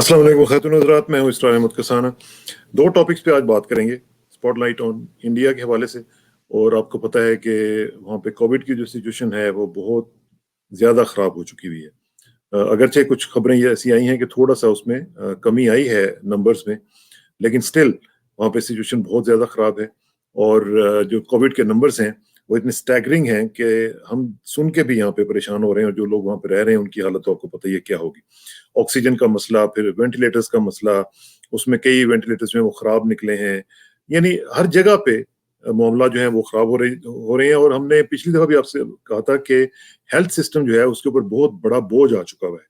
अस्सलाम वालेकुम ख़ातून हज़रात, मैं हूँ इसरार अहमद कसाना। दो टॉपिक्स पे आज बात करेंगे, स्पॉटलाइट ऑन इंडिया के हवाले से। और आपको पता है कि वहाँ पे कोविड की जो सिचुएशन है वो बहुत ज़्यादा ख़राब हो चुकी हुई है। अगरचे कुछ खबरें ये ऐसी आई हैं कि थोड़ा-सा उसमें कमी आई है नंबर्स में, लेकिन स्टिल वहाँ पे सिचुएशन बहुत ज़्यादा ख़राब है। और जो कोविड के नंबर्स हैं, वो इतने स्टैगरिंग हैं कि हम सुन के भी यहाँ पे परेशान हो रहे हैं और जो लोग वहाँ पे रह रहे हैं, उनकी हालत तो आपको पता ही है क्या होगी। ऑक्सीजन का मसला, फिर वेंटिलेटर्स का मसला, उसमें कई वेंटिलेटर्स में वो खराब निकले हैं। यानी हर जगह पे मामला जो है वो खराब हो रहे हैं। और हमने पिछली दफ़ा भी आपसे कहा था कि हेल्थ सिस्टम जो है उसके ऊपर बहुत बड़ा बोझ आ चुका हुआ है।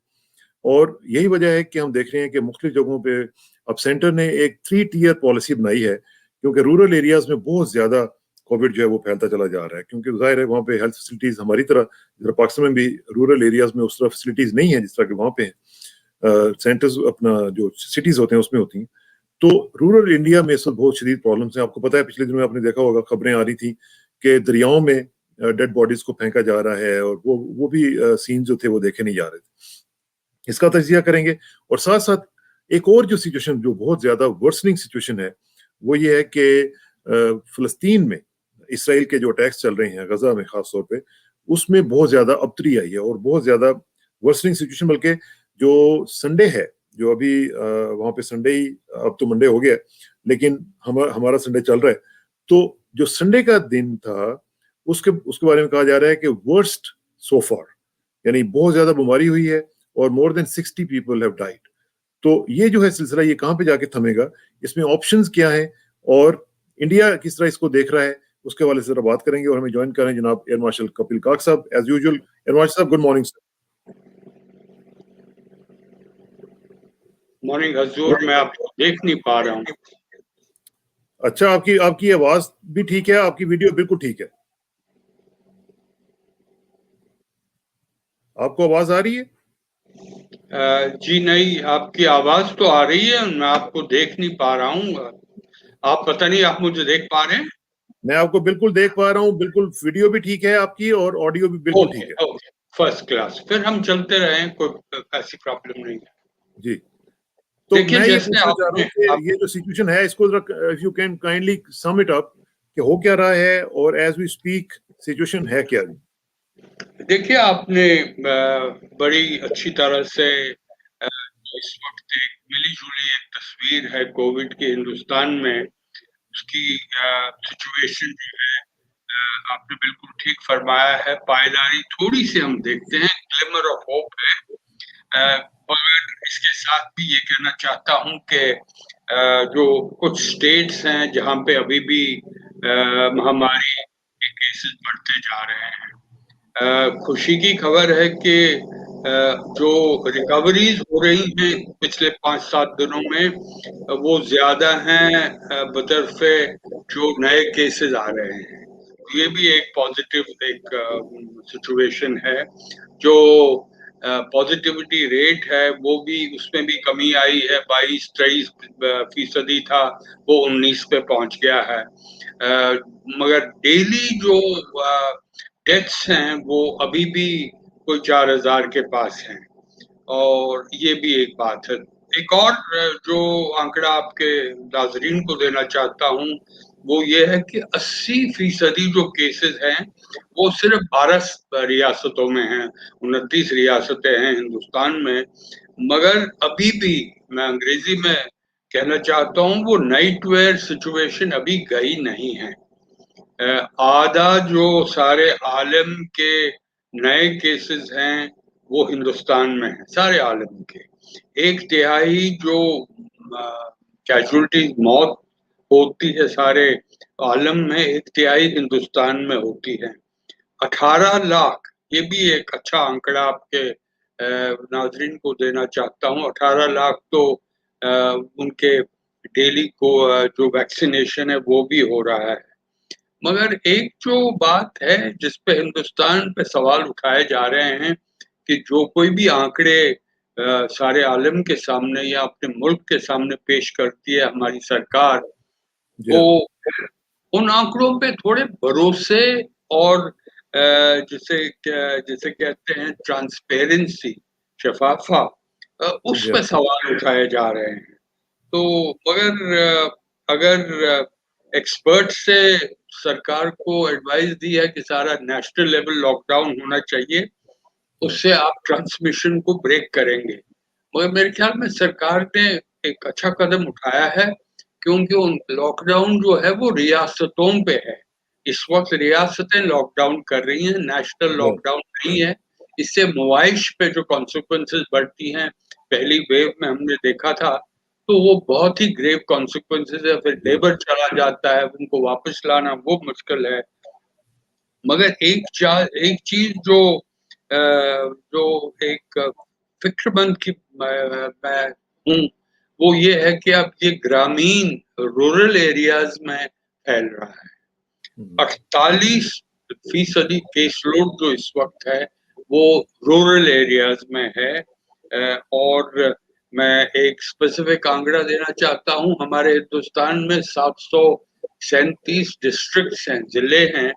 और यही वजह है कि हम देख रहे हैं कि मुख्तलिफ जगहों पे अब सेंटर ने एक 3 टियर पॉलिसी बनाई है, क्योंकि रूरल एरियाज़ में बहुत ज़्यादा कोविड जो है वो फैलता चला जा रहा है। क्योंकि ज़ाहिर है वहाँ पे हेल्थ फैसिलिटीज़ हमारी तरह इधर पाकिस्तान में भी रूरल एरियाज़ में उस तरह फैसिलिटीज़ नहीं है जिस तरह के वहाँ पे हैं। सेंटर्स अपना जो सिटीज़ होते हैं उसमें होती हैं। तो रूरल इंडिया में इस वक़्त बहुत शदीद प्रॉब्लम्स हैं। आपको पता है पिछले दिनों में आपने देखा होगा, खबरें आ रही थी कि दरियाओं में डेड बॉडीज़ को फेंका जा रहा है, और वो भी सीन जो थे वो देखे नहीं जा रहे थे। इसका तजिया करेंगे। और साथ-साथ एक और जो सिचुएशन जो बहुत ज़्यादा वर्सनिंग सिचुएशन है, वो ये है कि फ़लस्तीन में इसराइल के जो अटैक्स चल रहे हैं, गज़ा में ख़ास तौर पे, उसमें बहुत ज़्यादा अबतरी आई है और बहुत ज़्यादा वर्सनिंग सिचुएशन। बल्कि जो संडे है, जो अभी वहाँ पे संडे ही, अब तो मंडे हो गया है, लेकिन हमारा संडे चल रहा है। तो जो संडे का दिन था, उसके उसके बारे में कहा जा रहा है कि वर्स्ट सो फार, यानी बहुत ज़्यादा बीमारी हुई है और more than 60 people have died. तो ये जो है सिलसिला, ये कहाँ पे जाके थमेगा? इसमें ऑप्शंस क्या हैं और इंडिया किस तरह इसको देख रहा है? उसके हवाले से ज़रा बात करेंगे। और हमें जॉइन कर रहे हैं जनाब एयर मार्शल कपिल काक साहब, एज़ यूजुअल। एयर मार्शल साहब, गुड मॉर्निंग सर। मॉर्निंग हजूर, मैं आपको देख नहीं पा रहा हूँ। अच्छा, आपकी आपकी आवाज़ भी ठीक है, आपकी वीडियो बिल्कुल ठीक है। आपको आवाज़ आ रही है? जी नहीं, आपकी आवाज तो आ रही है, मैं आपको देख नहीं पा रहा हूँ। आप पता नहीं आप मुझे देख पा रहे हैं? मैं आपको बिल्कुल देख पा रहा हूँ, बिल्कुल वीडियो भी ठीक है आपकी और ऑडियो भी बिल्कुल ओके ठीक है। Okay, first class. फिर हम चलते रहें, कोई ऐसी प्रॉब्लम नहीं है। जी। तो देखिए, मैं ये जैसे पूछना चाह रहा आपने हूँ कि ये जो सिचुएशन है, इसको जरा if you can kindly sum it up, कि हो क्या रहा है और एज वी स्पीक सिचुएशन है क्या? देखिए, आपने बड़ी अच्छी तरह से इस वक्त एक मिली-जुली एक तस्वीर है कोविड के हिंदुस्तान में, उसकी सिचुएशन जो है, आपने बिल्कुल ठीक फरमाया है। पायदारी थोड़ी-सी हम देखते हैं, ग्लिमर ऑफ होप है। मगर इसके साथ भी ये कहना चाहता हूँ कि जो कुछ स्टेट्स हैं जहाँ पे अभी भी महामारी के केसेस बढ़ते जा रहे हैं। खुशी की खबर है कि जो रिकवरीज हो रही हैं पिछले 5-7 दिनों में, वो ज़्यादा हैं बतरफ़े जो नए केसेस आ रहे हैं। ये भी एक पॉजिटिव एक सिचुएशन है। जो पॉजिटिविटी रेट है वो भी, उसमें भी कमी आई है। 22-23% था, वो 19 पे पहुंच गया है। मगर डेली जो डेथ्स हैं वो अभी भी कोई 4,000 के पास हैं, और ये भी एक बात है। एक और जो आंकड़ा आपके नाजरीन को देना चाहता हूँ, वो ये है कि 80% जो केसेस हैं वो सिर्फ 12 रियासतों में हैं। 29 रियासतें हैं हिंदुस्तान में, मगर अभी भी मैं अंग्रेजी में कहना चाहता हूँ, वो नाइट वेयर सिचुएशन अभी गई नहीं है। आधा जो सारे आलम के नए केसेस हैं वो हिंदुस्तान में है, सारे आलम के। 1/3 जो कैजुअलिटी मौत होती है सारे आलम में, 1/3 हिंदुस्तान में होती है। 18 लाख, ये भी एक अच्छा आंकड़ा आपके नाजरीन को देना चाहता हूँ। 18 लाख तो उनके डेली को जो वैक्सीनेशन है वो भी हो रहा है। मगर एक जो बात है जिस पे हिंदुस्तान पे सवाल उठाए जा रहे हैं कि जो कोई भी आंकड़े सारे आलम के सामने या अपने मुल्क के सामने पेश करती है हमारी सरकार, जी वो हाँ। उन आंकड़ों पे थोड़े भरोसे और जिसे कहते हैं ट्रांसपेरेंसी, शफाफा, उस जी पे सवाल उठाए जा रहे हैं। तो मगर अगर एक्सपर्ट से सरकार को एडवाइस दी है कि सारा नेशनल लेवल लॉकडाउन होना चाहिए, उससे आप ट्रांसमिशन को ब्रेक करेंगे। मगर मेरे ख्याल में सरकार ने एक अच्छा कदम उठाया है, क्योंकि उन लॉकडाउन जो है वो रियासतों पे है। इस वक़्त रियासतें लॉकडाउन कर रही हैं, नेशनल जी लॉकडाउन नहीं है। इससे मोआइश पे जो कॉन्सिक्वेंसेज़ बढ़ती हैं, पहली वेव में हमने देखा था, तो वो बहुत ही ग्रेव कॉन्सिक्वेंसेज़ है। फिर जी लेबर चला जाता है, उनको वापस लाना वो मुश्किल है। मगर एक चीज़ जो एक फ़िक्रमंद की मैं हूँ, वो ये है कि अब ये ग्रामीण रूरल एरियाज़ में फैल रहा है। हम्म, 48% केस लोड जो इस वक़्त है, वो रूरल एरियाज़ में है। और मैं एक स्पेसिफ़िक आंकड़ा देना चाहता हूँ, हमारे हिंदुस्तान में 737 डिस्ट्रिक्ट्स हैं, ज़िले हैं,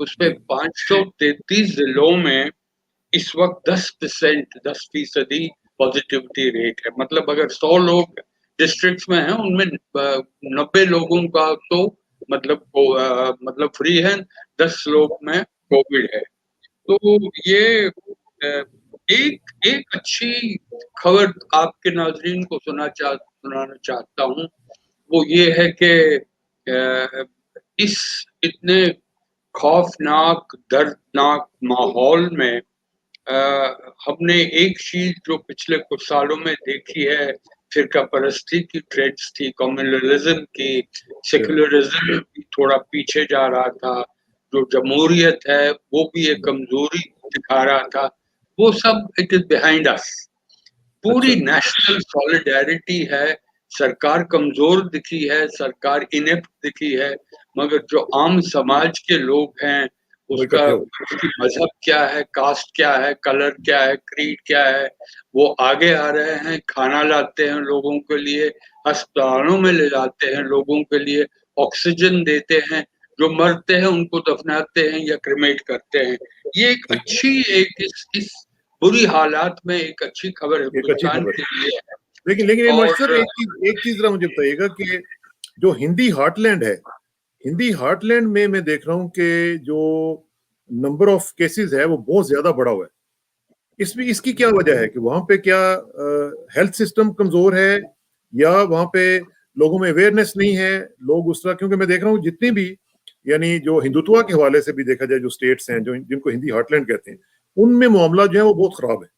उसमें जी 533 ज़िलों में इस वक़्त 10% पॉज़िटिविटी रेट है। मतलब अगर 100 लोग डिस्ट्रिक्ट्स में हैं, उनमें 90 लोगों का तो मतलब फ्री है, 10 लोग में कोविड है। तो ये एक एक अच्छी खबर आपके नाज़रीन को सुनाना चाहता हूँ, वो ये है कि इस इतने खौफ़नाक, दर्दनाक माहौल में हमने एक चीज़ जो पिछले कुछ सालों में देखी है, फ़िरकापरस्ती की ट्रेड्स थी, कम्युनलिज़्म की, जी सेक्युलरिज़्म भी थोड़ा पीछे जा रहा था, जो जमहूरियत है, वो भी एक जी, कमज़ोरी दिखा रहा था, वो सब इट इज़ बिहाइंड अस। पूरी अच्छा नेशनल सॉलिडेरिटी है, सरकार कमज़ोर दिखी है, सरकार इनेप्ट दिखी है, मगर जो आम समाज के लोग हैं, वो इकट्ठे हो उसकी मज़हब क्या है, कास्ट क्या है, कलर क्या है, क्रीड क्या है, वो आगे आ रहे हैं, खाना लाते हैं लोगों के लिए, अस्पतालों में ले जाते हैं लोगों के लिए, ऑक्सीजन देते हैं, जो मरते हैं उनको दफनाते हैं या क्रिमेट करते हैं। ये एक ठीक अच्छी एक इस बुरी हालात में एक अच्छी खबर एक अच्छी हिंदुस्तान खबर के लिए है। लेकिन लेकिन इमर्श सर और एक चीज जरा मुझे बताइएगा कि जो हिंदी हार्टलैंड है, हिंदी हार्टलैंड में मैं देख रहा हूँ कि जो नंबर ऑफ केसेस है वो बहुत ज्यादा बढ़ा हुआ है। इसमें इसकी क्या वजह है कि वहां पे क्या हेल्थ सिस्टम कमजोर है, या वहां पे लोगों में अवेयरनेस नहीं है, लोग उस तरह, क्योंकि मैं देख रहा हूँ जितनी भी यानी जो हिंदुत्व के हवाले से भी देखा जाए, जो स्टेट्स हैं जो जिनको हिंदी हार्टलैंड कहते हैं, उनमें मामला जो है वो बहुत खराब है।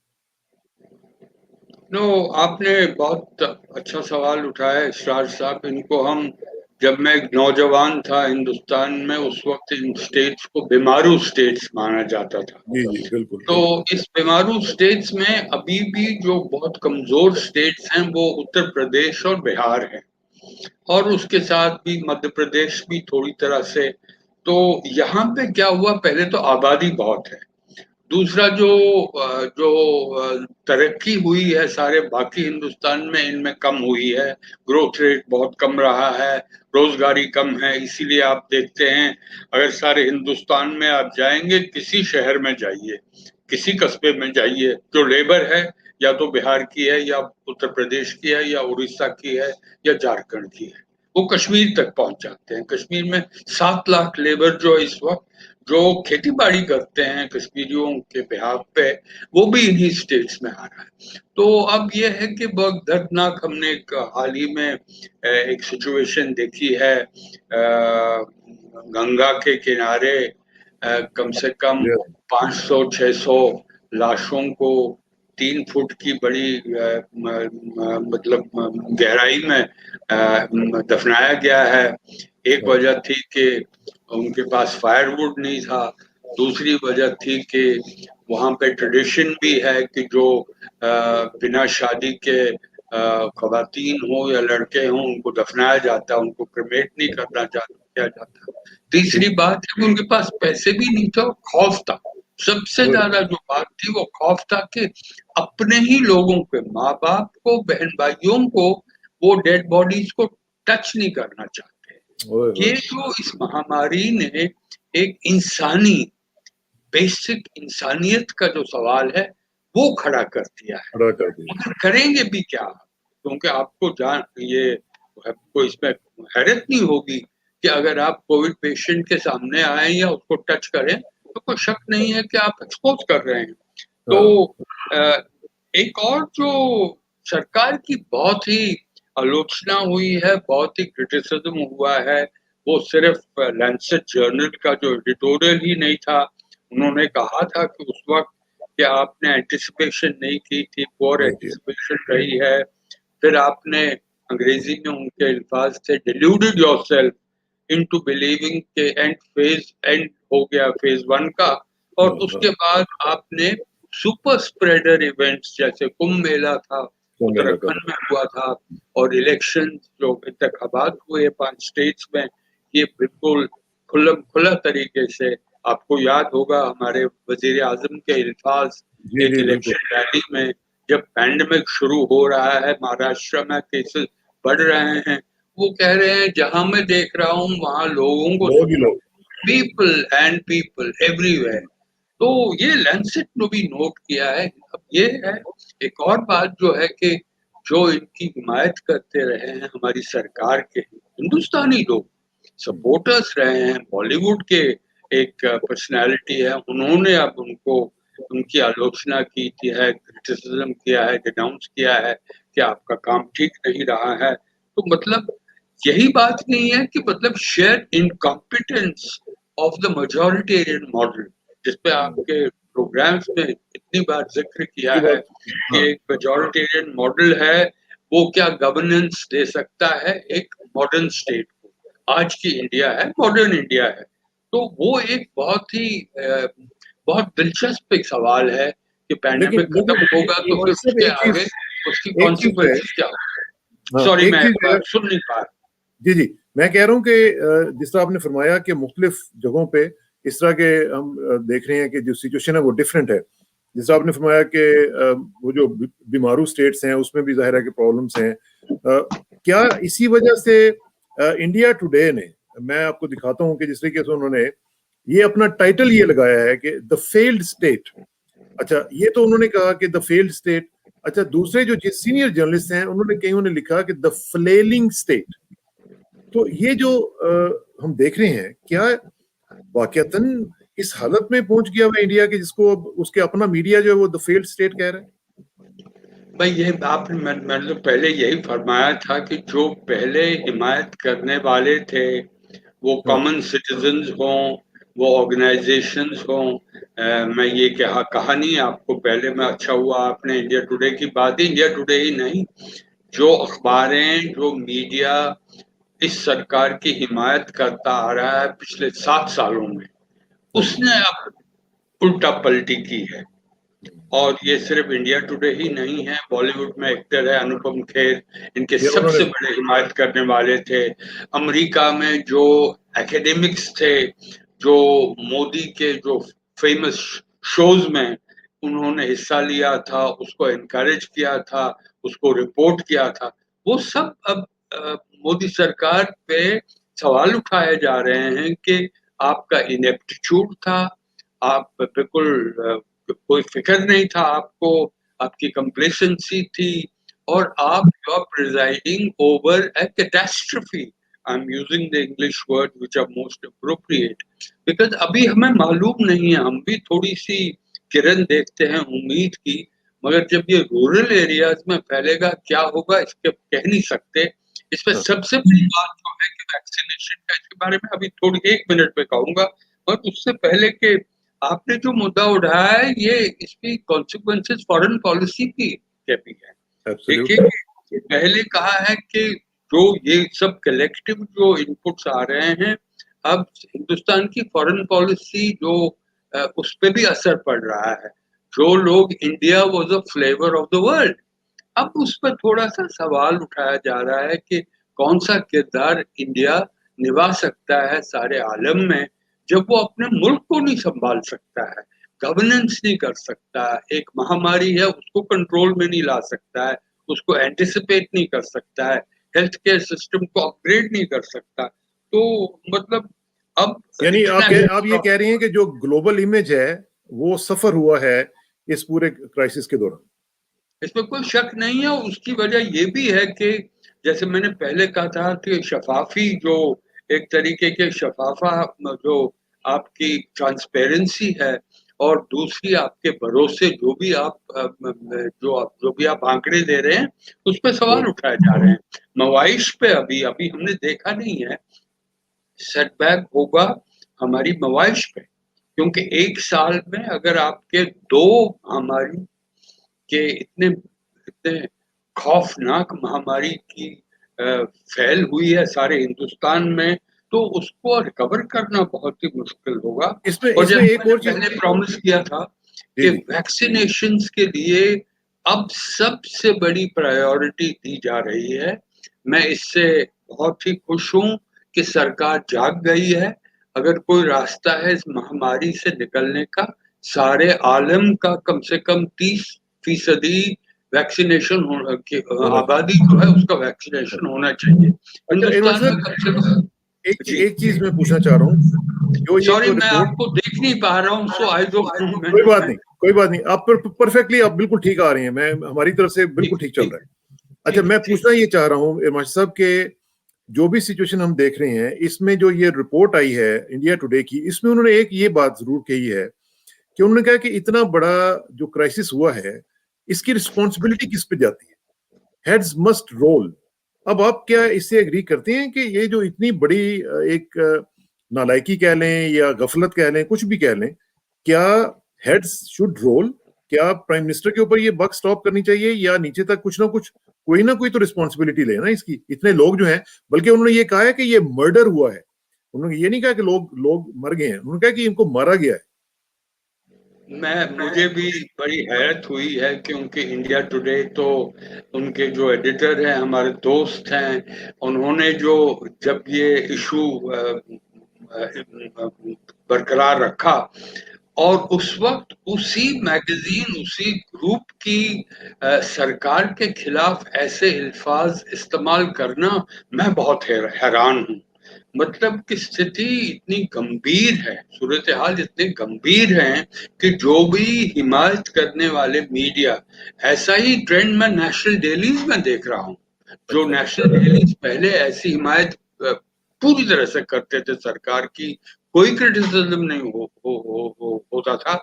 नो, आपने बहुत अच्छा सवाल उठाया है इसरार साहब। इनको हम जब मैं एक नौजवान था हिंदुस्तान में, उस वक्त इन स्टेट्स को बीमारू स्टेट्स माना जाता था। जी जी बिल्कुल तो बिल्कुल। इस बीमारू स्टेट्स में अभी भी जो बहुत कमजोर स्टेट्स हैं वो उत्तर प्रदेश और बिहार है, और उसके साथ भी मध्य प्रदेश भी थोड़ी तरह से। तो यहाँ पे क्या हुआ, पहले तो आबादी बहुत है, दूसरा जो तरक्की हुई है सारे बाकी हिंदुस्तान में, इनमें कम हुई है, ग्रोथ रेट बहुत कम रहा है, रोजगारी कम है। इसीलिए आप देखते हैं, अगर सारे हिंदुस्तान में आप जाएंगे, किसी शहर में जाइए, किसी कस्बे में जाइए, जो लेबर है या तो बिहार की है या उत्तर प्रदेश की है या उड़ीसा की है या झारखंड की है, वो कश्मीर तक पहुंच जाते हैं। कश्मीर में 7 लाख लेबर जो इस वक्त जो खेती बाड़ी करते हैं कश्मीरियों के बिहाफ पे, वो भी इन्हीं स्टेट्स में आ रहा है। तो अब ये है कि बहुत दर्दनाक, हमने एक हाल ही में एक सिचुएशन देखी है, गंगा के किनारे कम से कम जी 500-600 लाशों को 3 फुट की बड़ी मतलब गहराई में दफनाया गया है। एक वजह थी कि उनके पास फायरवुड नहीं था, दूसरी वजह थी कि वहाँ पे ट्रेडिशन भी है कि जो बिना शादी के खवातीन हो या लड़के हों, उनको दफनाया जाता है, उनको क्रिमेट नहीं किया जाता। तीसरी ठीक बात है कि उनके पास पैसे भी नहीं थे और खौफ था। सबसे वो ज्यादा जो बात थी वो खौफ था कि अपने ही लोगों के, माँ बाप को, बहन भाइयों को, वो डेड बॉडीज को टच नहीं करना चाहते। ओए ये ओए जो इस महामारी ने एक इंसानी, बेसिक इंसानियत का जो सवाल है, वो खड़ा कर दिया है। खड़ा कर दिया। मगर करेंगे भी क्या? क्योंकि आपको ये आपको इसमें हैरत नहीं होगी कि अगर आप कोविड पेशेंट के सामने आए या उसको टच करें तो कोई शक नहीं है कि आप एक्सपोज कर रहे हैं। तो एक और जो सरकार की बहुत ही आलोचना हुई है, बहुत ही क्रिटिसिज्म हुआ है, वो सिर्फ लैंसेट जर्नल का जो एडिटोरियल ही नहीं था। उन्होंने कहा था कि उस वक्त कि आपने एंटिसिपेशन नहीं की थी, पुअर एंटिसिपेशन रही है। फिर आपने अंग्रेजी में उनके अल्फाज थे deluded yourself into believing के एंड हो गया फेज 1 का, और उसके बाद आपने सुपर स्प्रेडर इवेंट्स जैसे कुंभ मेला था, उत्तराखंड में हुआ था, और इलेक्शन जो इंतखाबात हुए 5 स्टेट्स में, ये बिल्कुल खुला तरीके से आपको याद होगा हमारे वजीर आजम के अल्फाज एक इलेक्शन रैली में, जब पैंडेमिक शुरू हो रहा है, महाराष्ट्र में केसेस बढ़ रहे हैं, वो कह रहे हैं जहां मैं देख रहा हूँ वहां लोगों को, पीपल एवरीवेयर। तो ये लैंसेट ने भी नोट किया है। अब ये है एक और बात जो है कि जो इनकी हिमायत करते रहे हैं हमारी सरकार के हिंदुस्तानी लोग, सपोर्टर्स रहे हैं, बॉलीवुड के एक पर्सनालिटी है, उन्होंने अब उनको उनकी आलोचना की है, क्रिटिसिज्म किया है, डिनाउंस किया है कि आपका काम ठीक नहीं रहा है। तो मतलब यही बात नहीं है कि मतलब share incompetence of the majoritarian model, जिसपे आपके प्रोग्राम्स में इतनी बार जिक्र किया है कि एक मेजॉरिटेरियन मॉडल है, वो क्या गवर्नेंस दे सकता है एक मॉडर्न स्टेट को। आज की इंडिया है, मॉडर्न इंडिया है। तो वो एक बहुत दिलचस्प एक सवाल है कि पैंडेमिक खत्म होगा तो फिर उसके आगे उसकी कॉन्सिक्वेंसेस क्या होंगे। सॉरी, मैं सुन नहीं पा रहा। जी, मैं कह रहा हूँ कि जिस तरह आपने फरमाया कि मुख्तलिफ जगहों पे इस तरह के हम देख रहे हैं कि जो सिचुएशन है वो डिफरेंट है। जिस तरह आपने फरमाया कि वो जो बीमारू स्टेट्स हैं उसमें भी जाहिर है कि प्रॉब्लम्स हैं। क्या इसी वजह से इंडिया टुडे ने, मैं आपको दिखाता हूँ कि जिस तरीके से उन्होंने ये अपना टाइटल ये लगाया है कि द फेल्ड स्टेट। अच्छा, ये तो उन्होंने कहा कि द फेल्ड स्टेट। अच्छा, दूसरे जो सीनियर जर्नलिस्ट हैं उन्होंने कहीं लिखा कि द फ्लेलिंग स्टेट। तो ये जो हम देख रहे हैं, क्या वाकयातन इस हालत में पहुंच गया हुआ इंडिया के जिसको अब उसके अपना मीडिया जो है वो द फेल्ड स्टेट कह रहा है? भाई ये मैंने तो पहले यही फरमाया था कि जो पहले हिमायत करने वाले थे वो कॉमन सिटीजन्स हों, वो ऑर्गेनाइजेशंस हों। मैं ये कहा नहीं आपको पहले में, अच्छा हुआ आपने इंडिया टुडे की बात, इंडिया टुडे ही नहीं, जो अखबारें, जो मीडिया इस सरकार की हिमायत करता आ रहा है पिछले 7 सालों में, उसने अब उल्टा पलटी की है। और ये सिर्फ इंडिया टुडे ही नहीं है, बॉलीवुड में एक्टर है अनुपम खेर, इनके सबसे बड़े हिमायत करने वाले थे। अमेरिका में जो एकेडमिक्स थे, जो मोदी के जो फेमस शोज में उन्होंने हिस्सा लिया था, उसको एनकरेज किया था, उसको रिपोर्ट किया था, वो सब अब मोदी सरकार पे सवाल उठाए जा रहे हैं कि आपका इनेप्टीट्यूड था, आप बिल्कुल कोई फिक्र नहीं था आपको, आपकी कंप्लेसेंसी थी, और आप you are presiding over a catastrophe. I am using the English word which are most appropriate, because अभी हमें मालूम नहीं है, हम भी थोड़ी सी किरण देखते हैं उम्मीद की, मगर जब ये रूरल एरियाज में फैलेगा क्या होगा इसके कह नहीं सकते। इसमें सबसे बड़ी बात जो है कि वैक्सीनेशन का, इसके बारे में अभी थोड़ी 1 मिनट में कहूंगा, और उससे पहले के आपने जो मुद्दा उठाया है, ये इसकी कॉन्सिक्वेंसेस फॉरेन पॉलिसी की क्या भी है। देखिए, पहले कहा है कि जो ये सब कलेक्टिव जो इनपुट्स आ रहे हैं, अब हिंदुस्तान की फॉरेन पॉलिसी जो उस पर भी असर पड़ रहा है। जो लोग, India was a flavour of the world, अब उस पर थोड़ा सा सवाल उठाया जा रहा है कि कौन सा किरदार इंडिया निभा सकता है सारे आलम में, जब वो अपने मुल्क को नहीं संभाल सकता है, गवर्नेंस नहीं कर सकता, एक महामारी है उसको कंट्रोल में नहीं ला सकता है, उसको एंटिसिपेट नहीं कर सकता है, हेल्थ केयर सिस्टम को अपग्रेड नहीं कर सकता। तो मतलब अब यानी आप ये कह रही हैं कि जो ग्लोबल इमेज है वो सफर हुआ है इस पूरे क्राइसिस के दौरान। इसमें कोई शक नहीं है। उसकी वजह ये भी है कि जैसे मैंने पहले कहा था कि शफाफी जो एक तरीके के शफाफा जो आपकी ट्रांसपेरेंसी है और दूसरी आपके भरोसे जो भी आप आंकड़े दे रहे हैं उस पे सवाल उठाए जा रहे हैं। मवाइश पे अभी अभी हमने देखा नहीं है सेटबैक होगा हमारी मवाइश पे, क्योंकि एक साल में अगर आपके 2 महामारी के इतने इतने खौफनाक महामारी की फैल हुई है सारे हिंदुस्तान में, तो उसको रिकवर करना बहुत ही मुश्किल होगा। इसमें और इसमें जैसे एक मैंने और चीज पहले प्रॉमिस किया था जी कि जी वैक्सीनेशंस के लिए अब सबसे बड़ी प्रायोरिटी दी जा रही है। मैं इससे बहुत ही खुश हूँ कि सरकार जाग गई है। अगर कोई रास्ता है इस महामारी से निकलने का, सारे आलम का कम से कम 30% वैक्सीनेशन होना चाहिए। आबादी जो है उसका वैक्सीनेशन होना चाहिए। अच्छा इरमान हिंदुस्तान में साहब, कम से कम जी। एक चीज मैं पूछना चाह रहा हूँ, जो ये सॉरी जो मैं रिपोर्ट, आपको देख नहीं पा रहा हूँ, सो आई डोंट नो मैं कोई बात नहीं, कोई बात नहीं, आप परफेक्टली आप बिल्कुल ठीक आ रही हैं, मैं हमारी तरफ से बिल्कुल ठीक ठीक चल ठीक रहा है। अच्छा, ठीक मैं ठीक पूछना ये चाह रहा हूँ इरमान साहब के, जो भी सिचुएशन हम देख रहे हैं, इसमें जो ये रिपोर्ट आई है इंडिया टुडे की, इसमें उन्होंने एक ये बात जरूर कही है कि उन्होंने कहा कि इतना बड़ा जो क्राइसिस हुआ है, इसकी रिस्पॉन्सिबिलिटी किस पे जाती है? Heads must roll. अब आप क्या इससे एग्री करते हैं कि ये जो इतनी बड़ी एक नालायकी कह लें या गफलत कह लें, कुछ भी कह लें, क्या हेड्स शुड रोल? क्या प्राइम मिनिस्टर के ऊपर ये बक स्टॉप करनी चाहिए, या नीचे तक कुछ ना कोई तो रिस्पॉन्सिबिलिटी ले ना इसकी? इतने लोग जो हैं, बल्कि उन्होंने ये कहा है कि ये मर्डर हुआ है, उन्होंने ये नहीं कहा कि लोग लोग मर गए हैं, उन्होंने कहा कि इनको मारा गया है। मुझे भी बड़ी हैरत हुई है क्योंकि इंडिया टुडे तो उनके जो एडिटर हैं हमारे दोस्त हैं, उन्होंने जो जब ये इशू बरकरार रखा और उस वक्त उसी मैगजीन उसी ग्रुप की सरकार के खिलाफ ऐसे अल्फाज इस्तेमाल करना, मैं बहुत हैरान हूँ। मतलब कि स्थिति इतनी गंभीर है, सूरत हाल इतने गंभीर है कि जो भी हिमायत करने वाले मीडिया, ऐसा ही ट्रेंड मैं नेशनल डेलीज में देख रहा हूँ। जो अच्छा नेशनल डेलीज पहले ऐसी हिमायत पूरी तरह से करते थे सरकार की, कोई क्रिटिसिज्म नहीं होता था।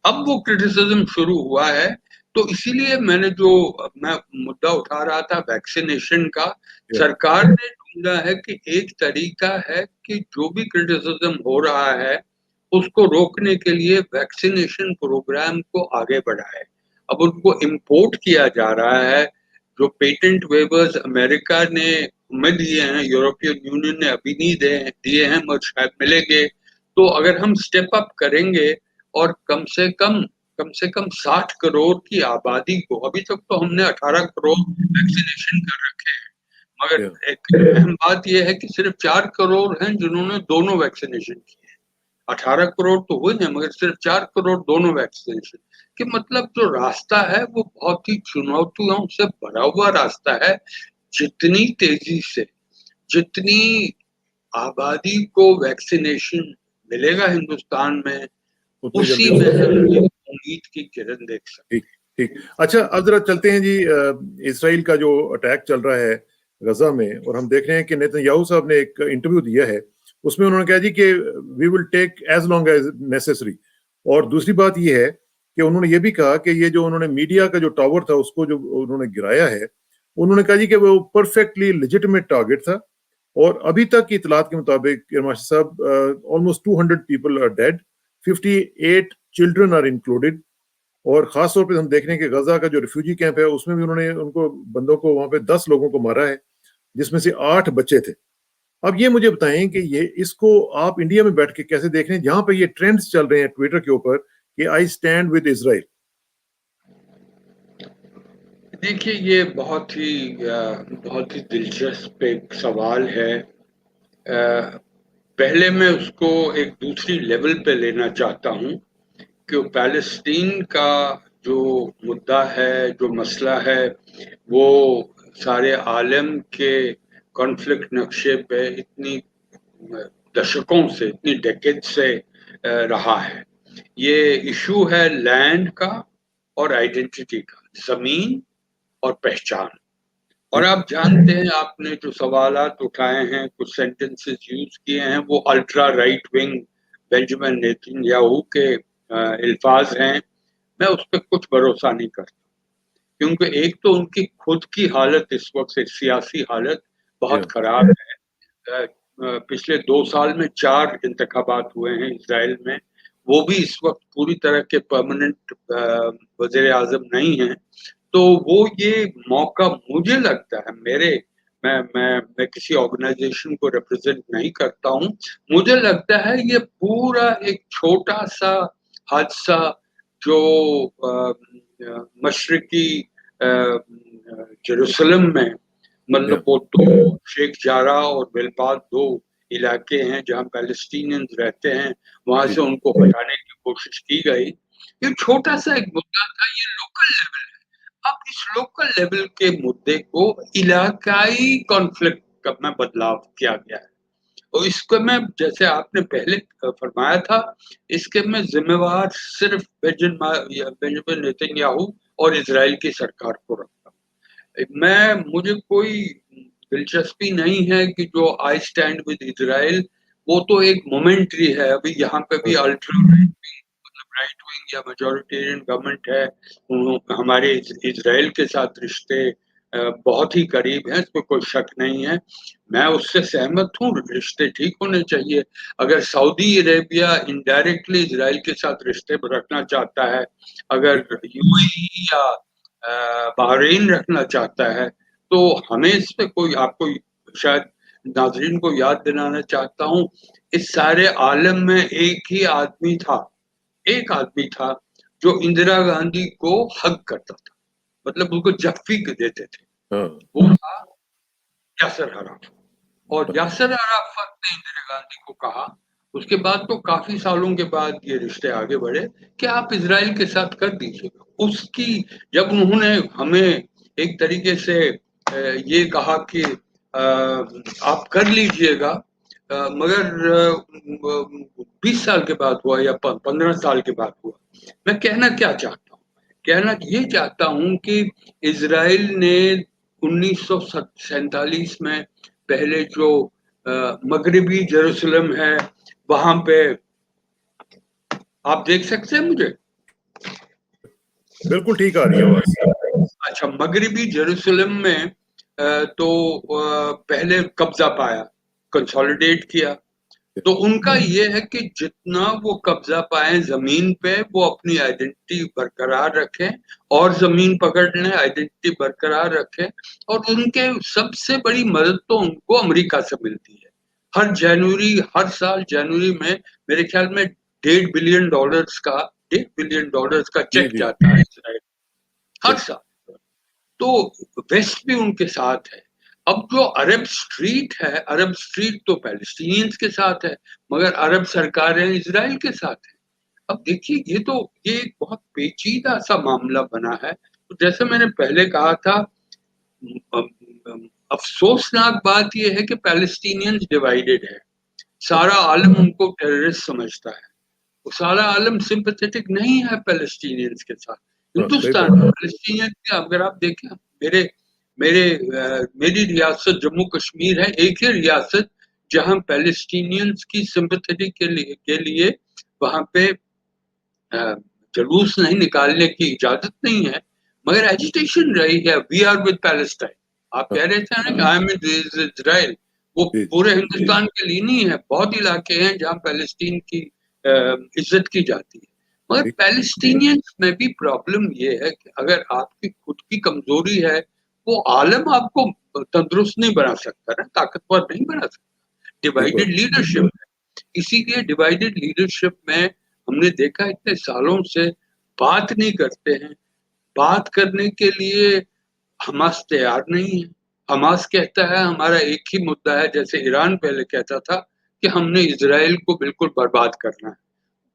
अब वो क्रिटिसिज्म शुरू हुआ है, तो इसीलिए मैं मुद्दा उठा रहा था वैक्सीनेशन का। या सरकार ने ढूंढा है कि एक तरीका है कि जो भी क्रिटिसिज्म हो रहा है उसको रोकने के लिए वैक्सीनेशन प्रोग्राम को आगे बढ़ाए। अब उनको इम्पोर्ट किया जा रहा है। जो पेटेंट वेवर्स अमेरिका ने हमें दिए हैं, यूरोपियन यूनियन ने अभी नहीं दिए हैं, मगर शायद मिलेंगे। तो अगर हम स्टेप अप करेंगे और कम से कम 60 करोड़ की आबादी को, अभी तक तो हमने 18 करोड़ वैक्सीनेशन कर रखे हैं, या मगर एक अहम बात यह है कि सिर्फ 4 करोड़ हैं जिन्होंने दोनों वैक्सीनेशन किए हैं। 18 करोड़ तो हुए हैं मगर सिर्फ 4 करोड़ दोनों वैक्सीनेशन कि मतलब जो रास्ता है वो बहुत ही चुनौतियों से भरा हुआ रास्ता है। जितनी तेजी से जितनी आबादी को वैक्सीनेशन मिलेगा हिंदुस्तान में, उतनी जल्दी उसी हो में सकता है। हम ये उम्मीद की किरण देख सकते ठीक ठीक। अच्छा, अब जरा चलते हैं जी, इसराइल का जो अटैक चल रहा है गजा में, और हम देख रहे हैं कि नेतन्याहू साहब ने एक इंटरव्यू दिया है, उसमें उन्होंने कहा जी कि we will take as long as necessary. और दूसरी बात ये है कि उन्होंने ये भी कहा कि ये जो उन्होंने मीडिया का जो टावर था उसको जो उन्होंने गिराया है, उन्होंने कहा जी कि वो परफेक्टली लेजिटिमेट टारगेट था। और अभी तक की इतलात के मुताबिक साहब, almost 200 people are dead, 58 children are included. और खास तौर पे हम देख रहे हैं कि गजा का जो रिफ्यूजी कैंप है उसमें भी उन्होंने उनको बंदों को वहां पे 10 लोगों को मारा है, जिसमें से 8 बच्चे थे। अब ये मुझे बताएं कि ये इसको आप इंडिया में बैठ के कैसे देख रहे हैं, जहां पे ये ट्रेंड्स चल रहे हैं ट्विटर के ऊपर कि आई स्टैंड विद इजराइल? हैं। देखिए ये बहुत ही दिलचस्प एक सवाल है। पहले मैं उसको एक दूसरी लेवल पे लेना चाहता हूँ कि पैलेस्टीन का जो मुद्दा है, जो मसला है, वो सारे आलम के कॉन्फ्लिक्ट नक्शे पे इतनी दशकों से, इतनी डेकेड से रहा है। ये इशू है लैंड का, और आइडेंटिटी का, जमीन और पहचान। और ठीक। आप जानते हैं, आपने जो सवालात उठाए हैं, कुछ सेंटेंसेस यूज किए हैं, वो ultra right wing Benjamin Netanyahu के अल्फाज हैं। मैं उस पर कुछ भरोसा नहीं करता, क्योंकि एक तो उनकी खुद की हालत इस वक्त से सियासी हालत बहुत खराब है। पिछले 2 साल में 4 इंतखाबात हुए हैं इसराइल में, वो भी इस वक्त पूरी तरह के परमानेंट वजीर आजम नहीं है। तो वो ये मौका, मुझे लगता है, मैं किसी ऑर्गेनाइजेशन को रिप्रेजेंट नहीं करता हूँ, मुझे लगता है ये पूरा एक छोटा सा हादसा जो मशरकी जेरूसलम में, मतलब वो दो शेख जारा और बेलपात, 2 इलाके हैं जहाँ पैलेस्टीनियंस रहते हैं, वहां से उनको हटाने की कोशिश की गई। ये छोटा सा एक मुद्दा था, ये लोकल लेवल है। अब इस लोकल लेवल के मुद्दे को इलाकाई कॉन्फ्लिक्ट में बदलाव किया गया है, और इसको मैं, जैसे आपने पहले फरमाया था, इसके मैं जिम्मेवार सिर्फ बेंजामिन नेतन्याहू और इजराइल की सरकार को रखता हूँ। मुझे कोई दिलचस्पी नहीं है कि जो आई स्टैंड विद इजराइल, वो तो एक मोमेंट्री है। अभी यहाँ पे भी अल्ट्रा राइट विंग या मेजोरिटेरियन गवर्नमेंट है, हमारे इजराइल के साथ रिश्ते बहुत ही करीब हैं, इसमें कोई शक नहीं है। मैं उससे सहमत हूँ, रिश्ते ठीक होने चाहिए। अगर सऊदी अरेबिया इनडायरेक्टली इजराइल के साथ रिश्ते रखना चाहता है, अगर यूएई या बहरीन रखना चाहता है, तो हमें इस पे कोई, आपको शायद नाजरीन को याद दिलाना चाहता हूँ, इस सारे आलम में एक आदमी था जो इंदिरा गांधी को हक करता था, मतलब उनको जफ्फी देते थे, वो था यासर अराफत। और यासर अराफत ने इंदिरा गांधी को कहा, उसके बाद तो काफी सालों के बाद ये रिश्ते आगे बढ़े, कि आप इजराइल के साथ कर दीजिए। उसकी, जब उन्होंने हमें एक तरीके से ये कहा कि आप कर लीजिएगा, मगर 20 साल के बाद हुआ या 15 साल के बाद हुआ। मैं कहना क्या चाहता हूँ, कहना ये चाहता हूँ कि इजराइल ने 1947 में पहले जो मगरबी जेरूसलम है, वहां पे, आप देख सकते हैं मुझे? बिल्कुल ठीक आ रही है आवाज। अच्छा, मगरबी जेरूसलम में तो पहले कब्जा पाया, कंसोलिडेट किया। तो उनका ये है कि जितना वो कब्जा पाए जमीन पे, वो अपनी आइडेंटिटी बरकरार रखें, और जमीन पकड़ लें, आइडेंटिटी बरकरार रखें। और उनके सबसे बड़ी मदद तो उनको अमेरिका से मिलती है। हर साल जनवरी में मेरे ख्याल में $1.5 बिलियन का जी चेक जी। जाता है इसराइल, हर साल। तो वेस्ट भी उनके साथ है। अब जो अरब स्ट्रीट तो पैलेस्टीनियंस के साथ है, मगर अरब सरकारें इजराइल के साथ है। अब देखिए, ये एक बहुत पेचीदा सा मामला बना है। तो जैसे मैंने पहले कहा था, अफसोसनाक बात यह है कि पैलेस्टीनियंस डिवाइडेड है। सारा आलम उनको टेररिस्ट समझता है, वो सारा आलम सिंपैथेटिक नहीं है पैलेस्टीनियंस के साथ। सही हिंदुस्तान बात में है। पैलेस्टीनियंस के, अगर आप देखें, मेरे मेरे मेरी रियासत जम्मू कश्मीर है, एक ही रियासत जहां पैलेस्टीनियंस की सिंपैथी के लिए वहां पे जुलूस नहीं निकालने की इजाजत नहीं है, मगर एजिटेशन रही है, वी आर विद पैलेस्टाइन। आप हाँ, कह रहे थे ना कि आई एम विद इजराइल, वो जी पूरे हिंदुस्तान के लिए नहीं है, बहुत इलाके हैं जहां पैलेस्टीन की इज्जत की जाती है। मगर ठीक। पैलेस्टीनियंस में भी प्रॉब्लम ये है कि अगर आपकी खुद की कमजोरी है, वो आलम आपको तंदुरुस्त नहीं बना सकता ना, ताकतवर नहीं बना सकता। ठीक डिवाइडेड बात। लीडरशिप है। इसीलिए डिवाइडेड लीडरशिप में हमने देखा, इतने सालों से बात नहीं करते हैं। बात करने के लिए हमास तैयार नहीं है। हमास कहता है हमारा एक ही मुद्दा है, जैसे ईरान पहले कहता था कि हमने इजराइल को बिल्कुल बर्बाद करना है।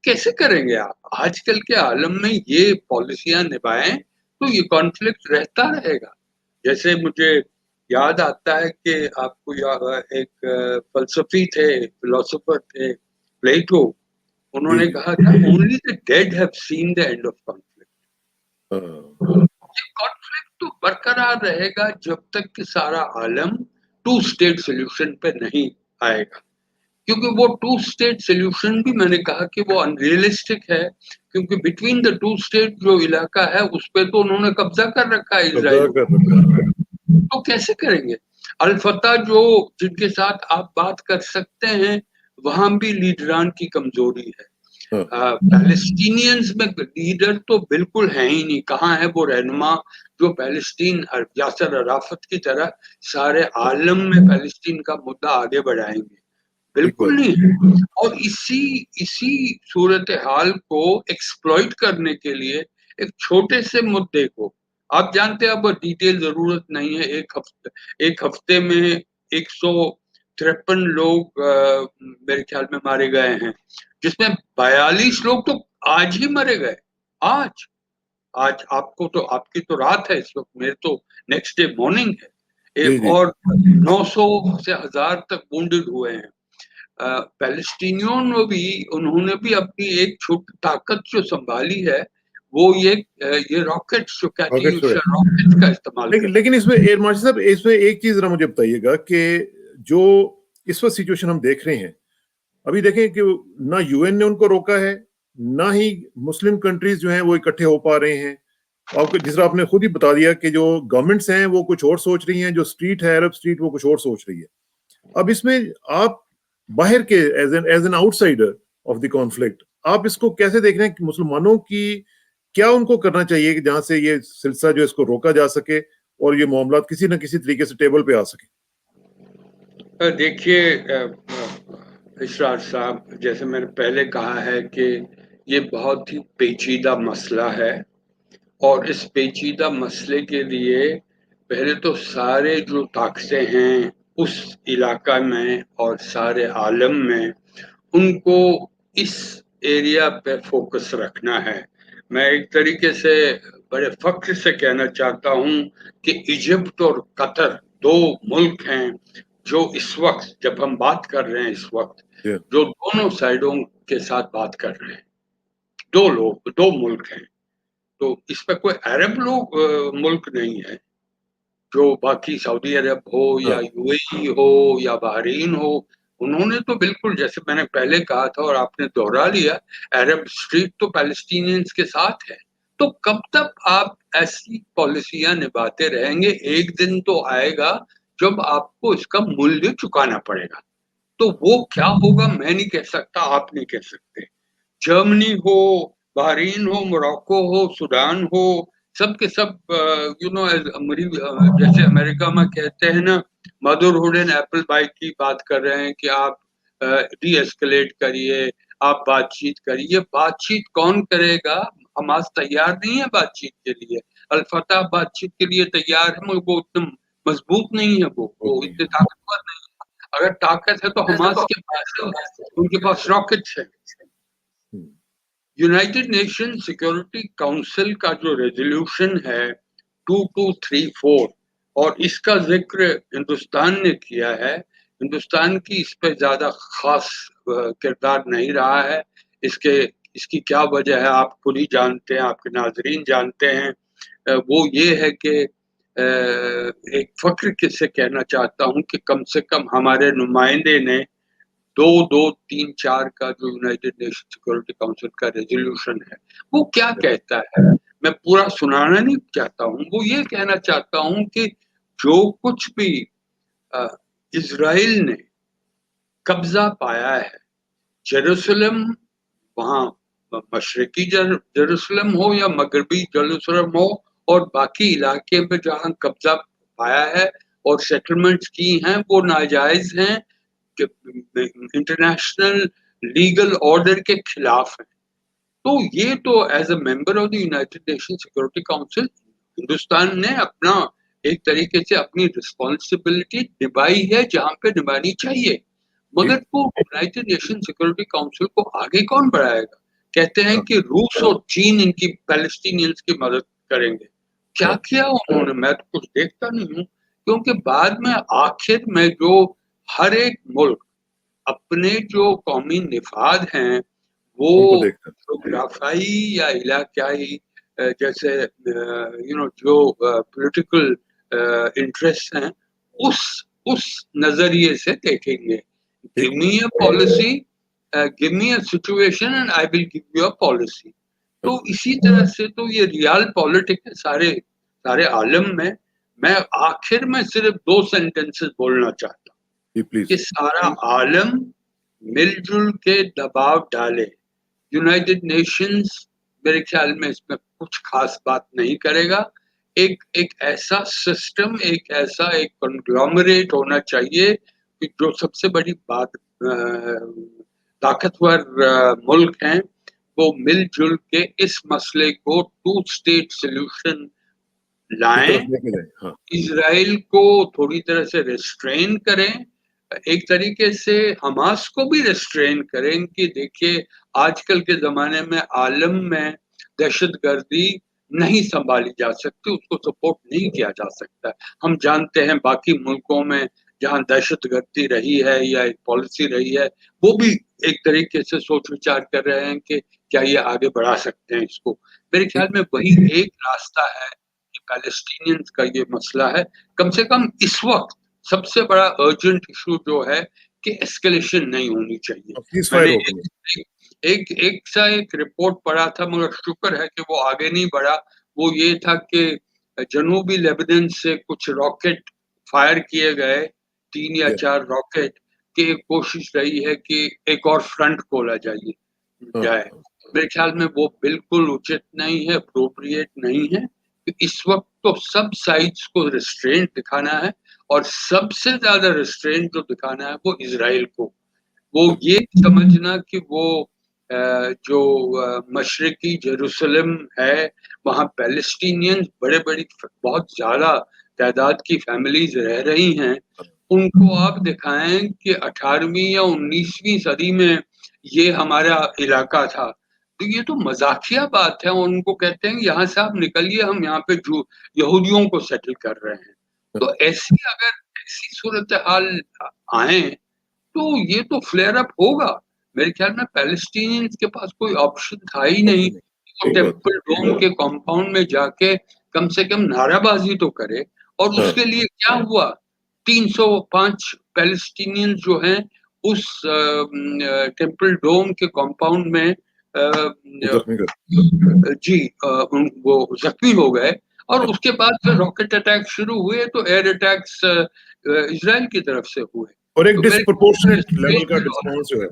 कैसे करेंगे आप? आजकल के आलम में ये पॉलिसियां निभाएं तो ये कॉन्फ्लिक्ट रहता रहेगा। जैसे मुझे याद आता है कि आपको एक फलसफी थे, फिलोसोफर थे, प्लेटो। जी उन्होंने जी। कहा था, only the dead have seen the end of conflict. ये कॉन्फ्लिक्ट तो बरकरार रहेगा जब तक कि सारा आलम टू स्टेट सोल्यूशन पे नहीं आएगा, क्योंकि वो टू स्टेट सोल्यूशन भी मैंने कहा कि वो अनरियलिस्टिक है, क्योंकि बिटवीन द टू स्टेट जो इलाका है उस पे तो उन्होंने कब्जा कर रखा है कब्जा इजराइल, कर रखा है। तो कैसे करेंगे? अल फतह जो जिनके साथ आप बात कर सकते हैं, वहां भी लीडरान की कमजोरी है। हाँ, पैलेस्टीनियंस में लीडर तो बिल्कुल है ही नहीं। कहाँ है वो रहनुमा जो पैलेस्टीन यासर अराफत की तरह सारे आलम में पैलेस्टीन का मुद्दा आगे बढ़ाएंगे? ठीक बिल्कुल बात है। नहीं है। और इसी इसी सूरत हाल को एक्सप्लॉइट करने के लिए एक छोटे से मुद्दे को, आप जानते हैं, अब डिटेल जरूरत नहीं है, एक हफ्ते में 153 लोग मेरे ख्याल में मारे गए हैं, जिसमें 42 लोग तो आज ही मरे गए। आज आज आपको तो, आपकी तो रात है इस वक्त, मेरे तो नेक्स्ट डे मॉर्निंग है। जी, एक जी। और 900 से 1000 तक वुंडेड हुए हैं। पैलेस्टीनियों ने भी, उन्होंने भी अपनी एक छोटी ताकत जो संभाली है, वो ये रॉकेट्स जो रॉकेट्स कैटियूशा वगैरह। रॉकेट्स का इस्तेमाल लेकिन कर। लेकिन इसमें एयर मार्शल साहब, इसमें एक चीज जरा मुझे बताइएगा कि जो इस वक्त सिचुएशन हम देख रहे हैं, अभी देखें कि ना यूएन ने उनको रोका है, ना ही मुस्लिम कंट्रीज जो हैं वो इकट्ठे हो पा रहे हैं। आपको जिस तरह आपने खुद ही बता दिया कि जो गवर्नमेंट्स हैं वो कुछ और सोच रही हैं, जो स्ट्रीट है अरब स्ट्रीट वो कुछ और सोच रही है। अब इसमें आप बाहर के as an outsider of the conflict, आप इसको कैसे देख रहे हैं कि मुसलमानों की क्या उनको करना चाहिए कि जहां से ये सिलसिला जो इसको रोका जा सके और ये मामला किसी न किसी तरीके से टेबल पे आ सके? देखिए इशरार साहब, जैसे मैंने पहले कहा है कि ये बहुत ही पेचीदा मसला है, और इस पेचीदा मसले के लिए पहले तो सारे जो ताकतें हैं उस इलाका में और सारे आलम में, उनको इस एरिया पे फोकस रखना है। मैं एक तरीके से बड़े फख्र से कहना चाहता हूं कि इजिप्ट और कतर दो मुल्क हैं जो इस वक्त, जब हम बात कर रहे हैं इस वक्त, जी, जो दोनों साइडों के साथ बात कर रहे हैं। दो लोग, दो मुल्क हैं। तो इस पे कोई अरब लोग मुल्क नहीं है, जो बाकी सऊदी अरब हो या हाँ, यूएई हो या बहरीन हो। उन्होंने तो बिल्कुल, जैसे मैंने पहले कहा था और आपने दोहरा लिया, अरब स्ट्रीट तो पैलेस्टीनियंस के साथ है। तो कब तक आप ऐसी पॉलिसियां निभाते रहेंगे? एक दिन तो आएगा जब आपको इसका मूल्य चुकाना पड़ेगा। तो वो क्या होगा मैं नहीं कह सकता, आप नहीं कह सकते। जर्मनी हो, बहरीन हो, मोरक्को हो, सूडान हो, सब के सब जैसे अमेरिका में कहते हैं ना, मदरहुड एंड एप्पल बाई की बात कर रहे हैं कि आप डी एस्केलेट करिए, आप बातचीत करिए। बातचीत कौन करेगा? हमास तैयार नहीं है बातचीत के लिए। अल फतह बातचीत के लिए तैयार है, मगर वो उतने मजबूत नहीं है, बहुत वो नहीं इतने है। ताकतवर नहीं है। अगर ताकत है तो हमास के पास है, उनके पास रॉकेट्स है। हम्म, यूनाइटेड नेशन सिक्योरिटी काउंसिल का जो रेजोल्यूशन है 2234, और इसका जिक्र हिंदुस्तान ने किया है, हिंदुस्तान की इस पे ज्यादा खास किरदार नहीं रहा है। इसके इसकी क्या वजह है आप खुद ही जानते हैं, आपके नाजरीन जानते हैं। वो ये है कि एक फख्र से कहना चाहता हूँ कि कम से कम हमारे नुमाइंदे ने 2234 का जो यूनाइटेड नेशन सिक्योरिटी काउंसिल का रेजोल्यूशन है, वो क्या कहता है? मैं पूरा सुनाना नहीं चाहता हूँ, वो ये कहना चाहता हूँ कि जो कुछ भी अ, इज़राइल ने कब्जा पाया है, जेरूसलम, वहाँ मशरकी जेरूसलम हो या मगरबी जेरूसलम हो, और बाकी इलाके में जहाँ कब्जा पाया है और सेटलमेंट्स की हैं, वो नाजायज हैं, इंटरनेशनल लीगल ऑर्डर के खिलाफ है। तो ये तो as a member of the United Nation Security Council, Hindustan ने अपना एक तरीके से अपनी रिस्पॉन्सिबिलिटी निभाई है जहां पे निभानी चाहिए। जी, मगर वो यूनाइटेड नेशन सिक्योरिटी काउंसिल को आगे कौन बढ़ाएगा? कहते हैं हाँ, कि रूस और चीन इनकी पैलेस्टीनियंस की मदद करेंगे। क्या हाँ, किया उन्होंने? मैं तो कुछ देखता नहीं हूँ, क्योंकि बाद में आखिर में जो हर एक मुल्क अपने जो कौमी निफाद हैं, वो उनको देखकर। जोग्राफियाई या इलाकाई जैसे जो पॉलिटिकल इंटरेस्ट हैं उस नजरिए से देखेंगे। Give me a policy, give me a situation and I will give you a policy. तो इसी तरह से तो ये रियल पॉलिटिक्स है सारे आलम में। मैं आखिर में सिर्फ 2 सेंटेंसेस बोलना चाहता हूँ कि सारा आलम मिलजुल के दबाव डाले। यूनाइटेड नेशंस मेरे ख्याल में इसमें कुछ खास बात नहीं करेगा। एक ऐसा सिस्टम, एक ऐसा एक कंग्लोमरेट होना चाहिए कि जो सबसे बड़ी बात ताकतवर मुल्क हैं वो मिलजुल के इस मसले को 2 स्टेट सॉल्यूशन लाएं। हाँ। इजराइल को थोड़ी तरह से रिस्ट्रेन करें, एक तरीके से हमास को भी रिस्ट्रेन करें कि देखिए आजकल के जमाने में आलम में दहशतगर्दी नहीं संभाली जा सकती, उसको सपोर्ट नहीं किया जा सकता। हम जानते हैं बाकी मुल्कों में जहां दहशतगर्दी रही है या एक पॉलिसी रही है, वो भी एक तरीके से सोच विचार कर रहे हैं कि क्या ये आगे बढ़ा सकते हैं इसको। मेरे ख्याल में वही एक रास्ता है कि पैलेस्टीनियंस का ये मसला है। कम से कम इस वक्त सबसे बड़ा अर्जेंट इशू जो है कि एस्केलेशन नहीं होनी चाहिए। मैंने एक रिपोर्ट पढ़ा था, मगर शुक्र है कि वो आगे नहीं बढ़ा। वो ये था कि जनूबी लेबनान से कुछ रॉकेट फायर किए गए, 3 या 4 रॉकेट की एक कोशिश रही है कि एक और फ्रंट खोला जाए। मेरे ख्याल में वो बिल्कुल उचित नहीं है, अप्रोप्रिएट नहीं है। इस वक्त तो सब साइड्स को रिस्ट्रेंट दिखाना है और सबसे ज्यादा रिस्ट्रेंट जो दिखाना है वो इजराइल को। वो ये समझना कि वो जो मशरकी जेरूसलम है वहाँ पैलेस्टीनियंस बड़ी बहुत ज्यादा तादाद की फैमिलीज रह रही हैं, उनको आप दिखाएं कि 18वीं या 19वीं सदी में ये हमारा इलाका था। तो ये तो मजाकिया बात है। उनको कहते हैं यहाँ से आप निकलिए, हम यहाँ पे यहूदियों को सेटल कर रहे हैं। तो ऐसी सूरत हाल आए तो ये तो फ्लेयर अप होगा। मेरे ख्याल में पैलेस्टीनियंस के पास कोई ऑप्शन था ही नहीं। तो टेम्पल डोम के कॉम्पाउंड में जाके कम से कम नाराबाजी तो करे। और उसके लिए क्या हुआ, 305 पैलेस्टीनियंस जो हैं उस टेम्पल डोम के कॉम्पाउंड में वो जख्मी हो गए। और उसके बाद फिर रॉकेट अटैक शुरू हुए तो एयर अटैक्स इजराइल की तरफ से हुए। और एक डिस्प्रोपोर्शनेट लेवल का रिस्पांस जो है,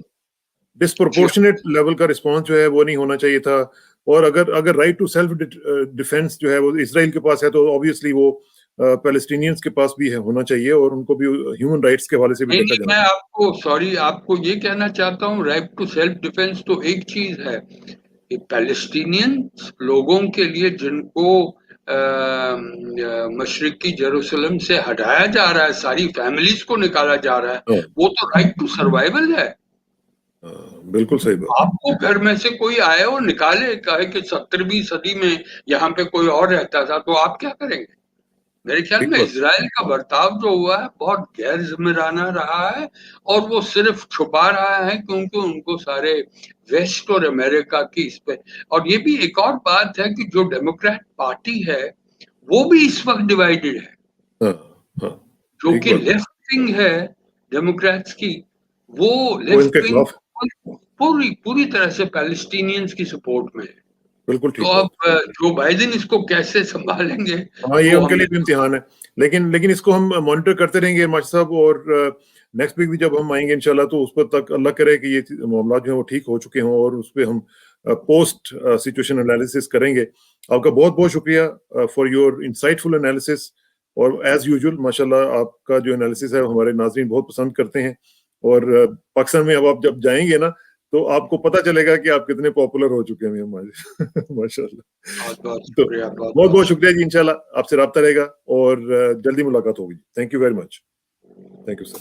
डिस्प्रोपोर्शनेट लेवल का रिस्पांस जो है वो नहीं होना चाहिए था। और अगर राइट टू सेल्फ डिफेंस जो है वो इजराइल के पास है तो ऑब्वियसली वो पैलेस्टीनियंस के पास भी है, होना चाहिए और उनको भी ह्यूमन राइट्स के हवाले से भी देखा जाना। मैं आपको ये कहना चाहता हूँ, राइट टू सेल्फ डिफेंस तो एक चीज है कि पैलेस्टीनियन लोगों के लिए जिनको मशरिकी जेरूसलम से हटाया जा रहा है, सारी फैमिलीज को निकाला जा रहा है, वो तो राइट टू सर्वाइवल है। बिल्कुल सही बात। आपको घर में से कोई आए और निकाले, कहे कि 17वीं सदी में यहाँ पे कोई और रहता था, तो आप क्या करेंगे? मेरे ख्याल में इजराइल का बर्ताव जो हुआ है बहुत गैर जिम्मेदाराना रहा है और वो सिर्फ छुपा रहा है क्योंकि उनको सारे वेस्ट और अमेरिका की इस पे। और ये भी एक और बात है कि जो डेमोक्रेट पार्टी है वो भी इस वक्त डिवाइडेड है। जो कि लेफ्ट विंग है डेमोक्रेट्स की, वो लेफ्ट विंग पूरी तरह से पैलेस्टीनियंस की सपोर्ट में है। बिल्कुल ठीक। तो अब जो बाइडेन इसको कैसे संभालेंगे? हाँ, ये उनके लिए भी इम्तिहान है। लेकिन इसको हम मॉनिटर करते रहेंगे मास्टर साहब, और नेक्स्ट वीक भी जब हम आएंगे इंशाल्लाह तो उस पर तक अल्लाह करे कि ये मामला जो है वो ठीक हो चुके हों और उस पर हम पोस्ट सिचुएशन एनालिसिस करेंगे। आपका बहुत बहुत शुक्रिया फॉर योर इंसाइटफुल एनालिसिस। और एज यूजुअल माशाल्लाह आपका जो एनालिसिस है हमारे नाज़रीन बहुत पसंद करते हैं। और पाकिस्तान में अब आप जब जाएंगे ना तो आपको पता चलेगा कि आप कितने पॉपुलर हो चुके हैं हमारे माशाल्लाह। तो बहुत बहुत शुक्रिया जी। इंशाल्लाह आपसे राब्ता रहेगा और जल्दी मुलाकात होगी। Thank you very much. Thank you sir.